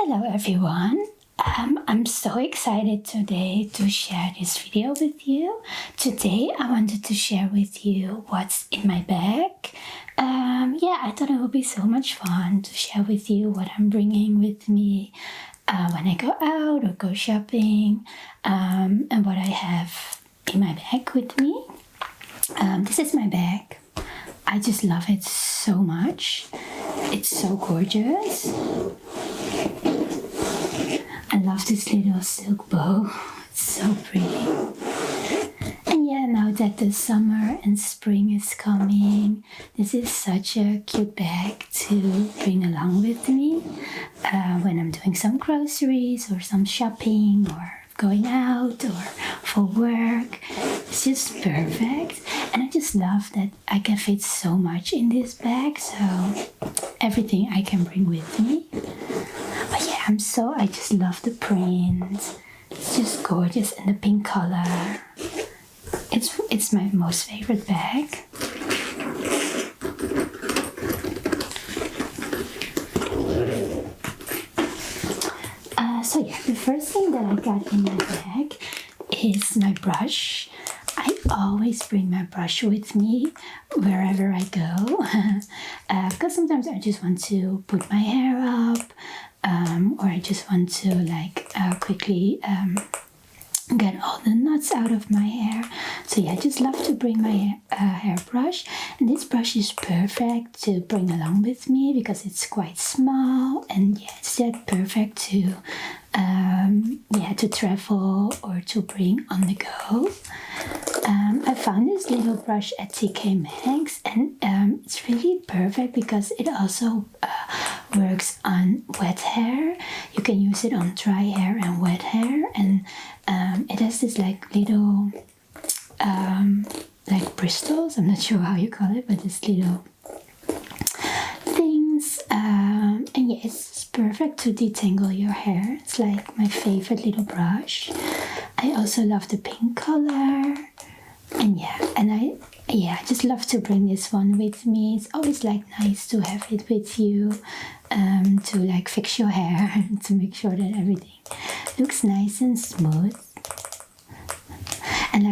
Hello everyone. I'm so excited today to share this video with you. Today I wanted to share with you what's in my bag. I thought it would be so much fun to share with you what I'm bringing with me when I go out or go shopping, and what I have in my bag with me. This is my bag. I just love it so much. It's so gorgeous. I love this little silk bow. It's so pretty. And yeah, now that the summer and spring is coming, this is such a cute bag to bring along with me when I'm doing some groceries or some shopping or going out or for work. It's just perfect. And I just love that I can fit so much in this bag, so everything I can bring with me. But yeah, I just love the print. It's just gorgeous, and the pink color. It's my most favorite bag. The first thing that I got in my bag is my brush. I always bring my brush with me wherever I go because sometimes I just want to put my hair up, or I just want to quickly get all the knots out of my hair. So yeah, I just love to bring my hairbrush, and this brush is perfect to bring along with me because it's quite small, and yeah, it's that perfect to travel or to bring on the go. I found this little brush at TK Maxx, and it's really perfect because it also works on wet hair. You can use it on dry hair and wet hair, and it has this little bristles. I'm not sure how you call it, but this little things, and yeah, it's perfect to detangle your hair. It's like my favorite little brush. I also love the pink color, and I just love to bring this one with me. It's always nice to have it with you, to fix your hair to make sure that everything looks nice and smooth. And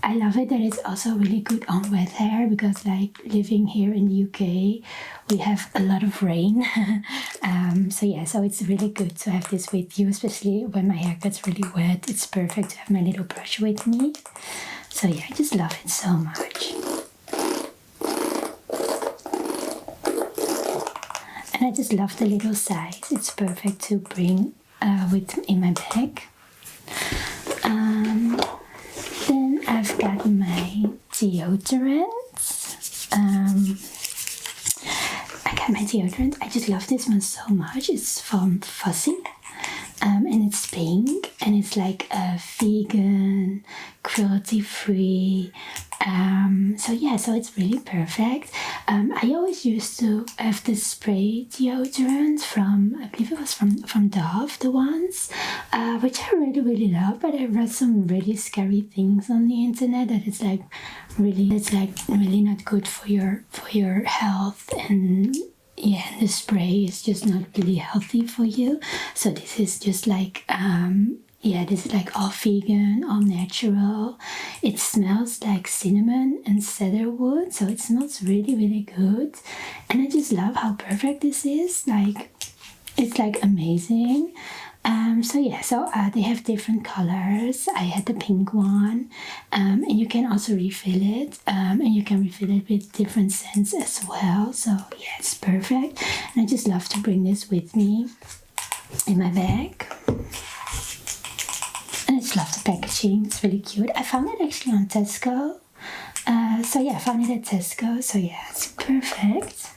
I love it that it's also really good on wet hair because living here in the UK, we have a lot of rain. So it's really good to have this with you, especially when my hair gets really wet. It's perfect to have my little brush with me. So yeah, I just love it so much. And I just love the little size. It's perfect to bring in my bag. Then I've got my deodorant. I just love this one so much. It's from Fuzzy, and it's pink, and it's a vegan, cruelty-free. So it's really perfect. I always used to have this spray deodorant from, I believe it was from Dove, the ones, which I really love, but I read some really scary things on the internet that it's really not good for your health, and yeah, the spray is just not really healthy for you. So this is just this is all vegan, all natural. It smells like cinnamon and cedarwood, so it smells really good. And I just love how perfect this is. It's amazing. They have different colors. I had the pink one, and you can also refill it, and you can refill it with different scents as well. So yeah, it's perfect. And I just love to bring this with me in my bag. And I just love the packaging. It's really cute. I found it actually on Tesco. I found it at Tesco. So yeah, it's perfect.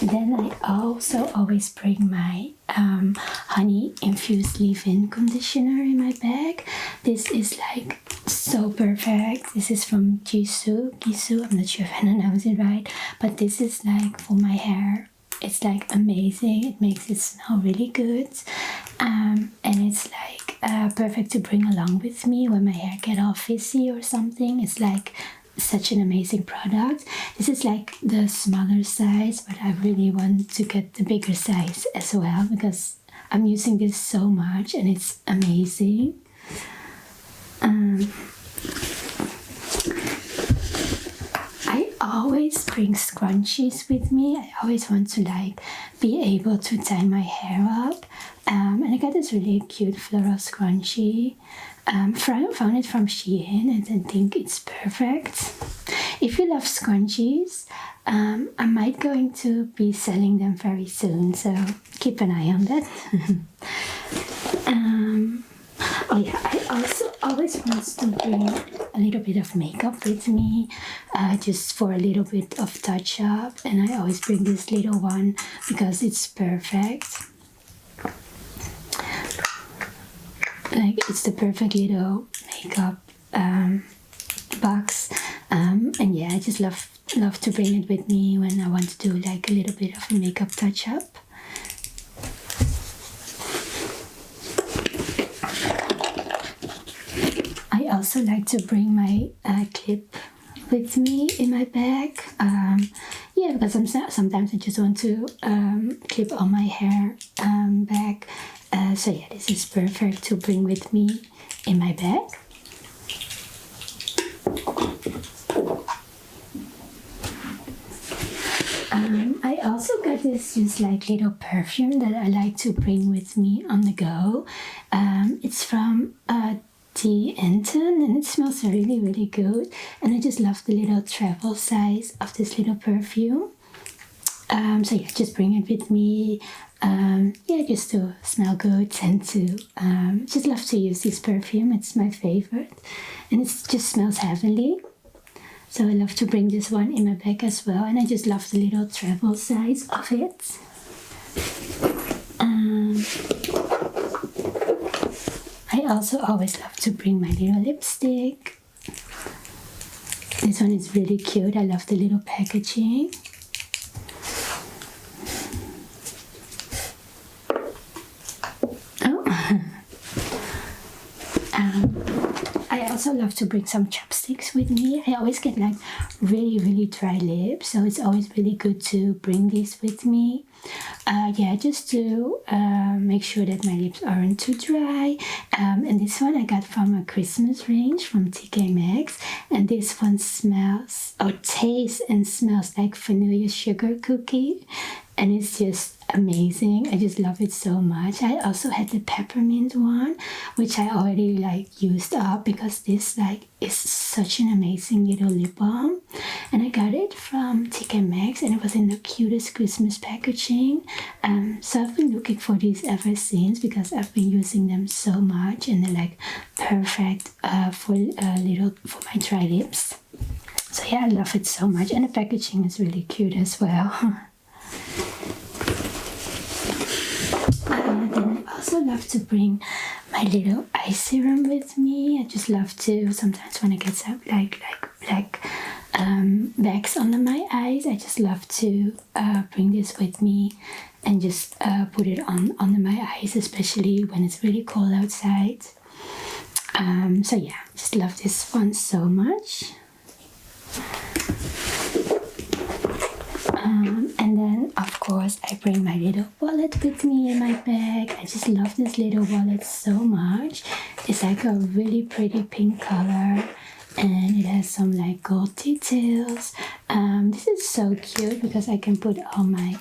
Then I also always bring my honey infused leave-in conditioner in my bag. This is so perfect. This is from Jisoo. I'm not sure if I pronounce it right, but this is for my hair. It's amazing. It makes it smell really good, and it's perfect to bring along with me when my hair get all fizzy or something. It's such an amazing product. This is like the smaller size, but I really want to get the bigger size as well because I'm using this so much and it's amazing. I always bring scrunchies with me. I always want to like be able to tie my hair up. And I got this really cute floral scrunchie. Found it from Shein and I think it's perfect. If you love scrunchies, I might going to be selling them very soon, so keep an eye on that. Oh yeah, I also always want to bring a little bit of makeup with me, just for a little bit of touch up, and I always bring this little one because it's perfect. Like it's the perfect little makeup box, and yeah, I just love to bring it with me when I want to do like a little bit of a makeup touch up. I also like to bring my clip with me in my bag. Yeah, because sometimes I just want to clip all my hair back. So yeah, this is perfect to bring with me in my bag. I also got this just like little perfume that I like to bring with me on the go. It's from D. Anton and it smells really, really good. And I just love the little travel size of this little perfume. So yeah, just bring it with me. Yeah, just to smell good and to just love to use this perfume. It's my favorite and it just smells heavenly. So I love to bring this one in my bag as well, and I just love the little travel size of it. I also always love to bring my little lipstick. This one is really cute. I love the little packaging. I also love to bring some chopsticks with me. I always get like really, really dry lips, so it's always really good to bring these with me. Yeah, just to make sure that my lips aren't too dry. And this one I got from a Christmas range from TK Maxx, and this one smells or tastes and smells like vanilla sugar cookie, and it's just amazing. I just love it so much. I also had the peppermint one, which I already like used up because this like is such an amazing little lip balm, and I got it from TK Maxx and it was in the cutest Christmas packaging. So I've been looking for these ever since because I've been using them so much, and they're like perfect for my dry lips. So yeah, I love it so much, and the packaging is really cute as well. Then I also love to bring my little eye serum with me. I just love to, sometimes when I get some like black bags under my eyes, I just love to bring this with me and just put it on under my eyes, especially when it's really cold outside. So yeah, just love this one so much. And then of course I bring my little wallet with me in my bag. I just love this little wallet so much. It's like a really pretty pink color and it has some like gold details. This is so cute because I can put all my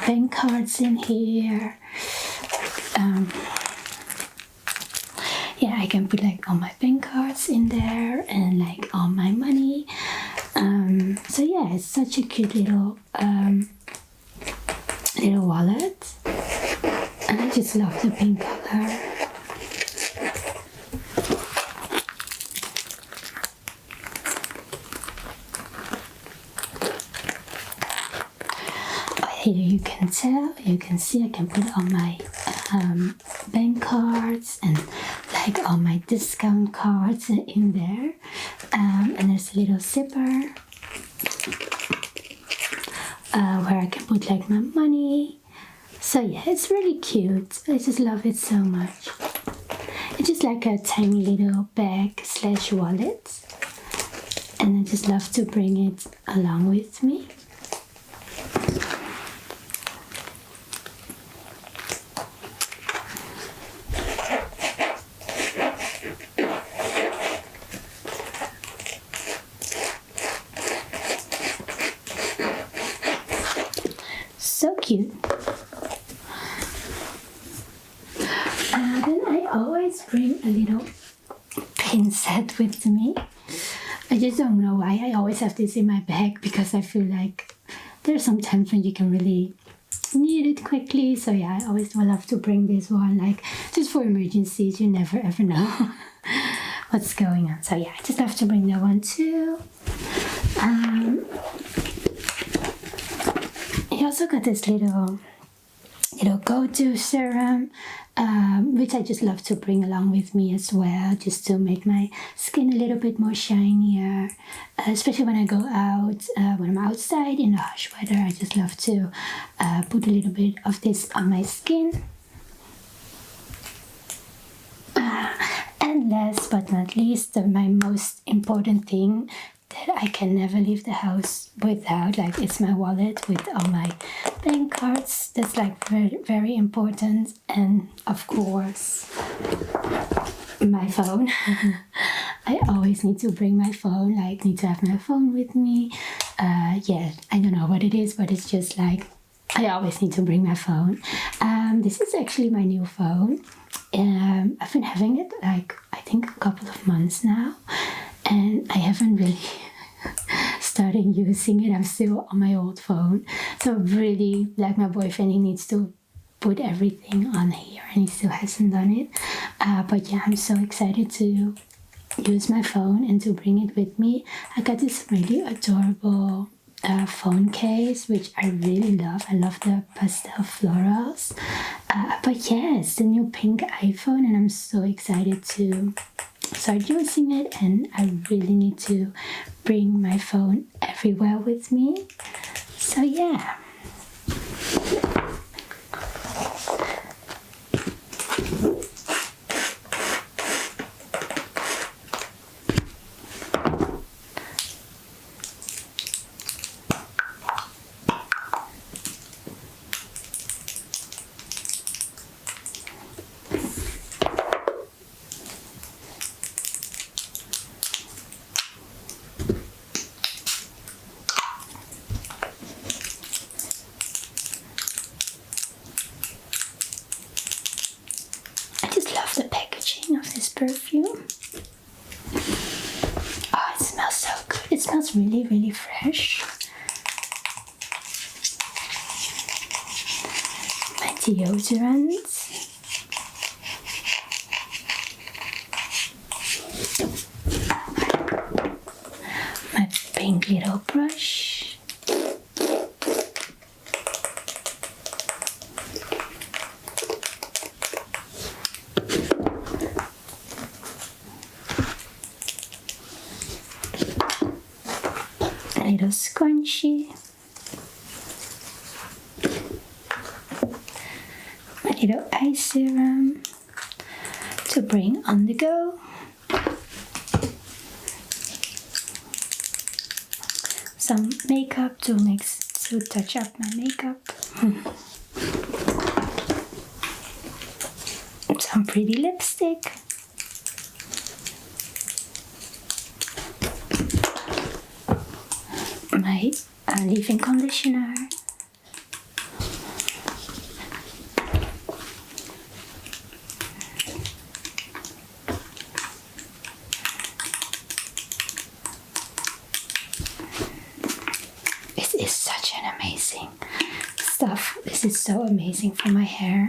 bank cards in here. Yeah, I can put like all my bank cards in there and like all my money. So yeah, it's such a cute little wallet, and I just love the pink color. Here you can see I can put all my bank cards and like all my discount cards in there, and there's a little zipper where I can put like my money. So yeah, it's really cute. I just love it so much. It just like a tiny little bag slash wallet, and I just love to bring it along with me. So cute. Then I always bring a little pin set with me. I just don't know why I always have this in my bag, because I feel like there's some times when you can really need it quickly. So yeah, I always love to bring this one, like just for emergencies. You never ever know what's going on. So yeah, I just have to bring that one too. I also got this little go-to serum, which I just love to bring along with me as well, just to make my skin a little bit more shinier, especially when I go out, when I'm outside in the harsh weather. I just love to put a little bit of this on my skin. And last but not least, my most important thing that I can never leave the house without, like, it's my wallet with all my bank cards. That's like very, very important. And of course, my phone. I always need to bring my phone, like need to have my phone with me. Yeah, I don't know what it is, but it's just like I always need to bring my phone. This is actually my new phone. I've been having it like I think a couple of months now, and I haven't really started using it. I'm still on my old phone, so really, like, my boyfriend, he needs to put everything on here, and he still hasn't done it. But yeah, I'm so excited to use my phone and to bring it with me. I got this really adorable phone case, which I really love. I love the pastel florals. But yeah, it's the new pink iPhone, and I'm so excited to start using it. And I really need to bring my phone everywhere with me. So yeah. The packaging of this perfume. Oh, it smells so good. It smells really, really fresh. My deodorant. My pink little brush. Little scrunchie, my little eye serum to bring on the go, some makeup to touch up my makeup, some pretty lipstick. My leave-in conditioner, this is such an amazing stuff. This is so amazing for my hair.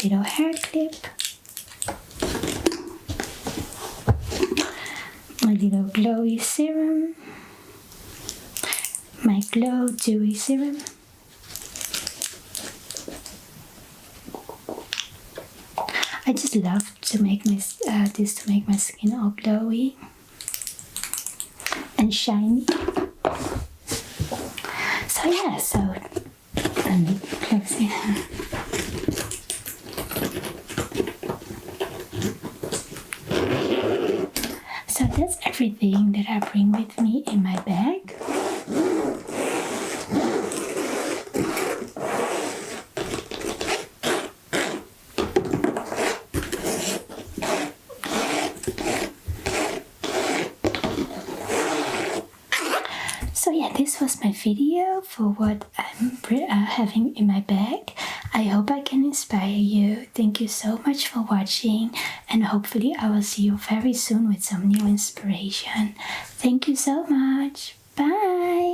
Little hair clip, my little glowy serum, my glow dewy serum, I just love to make my this to make my skin all glowy and shiny. So yeah, so let me close it. So that's everything that I bring with me in my bag. So yeah, this was my video for what I'm having in my bag. I hope I can inspire you. Thank you so much for watching, and hopefully I will see you very soon with some new inspiration. Thank you so much. Bye!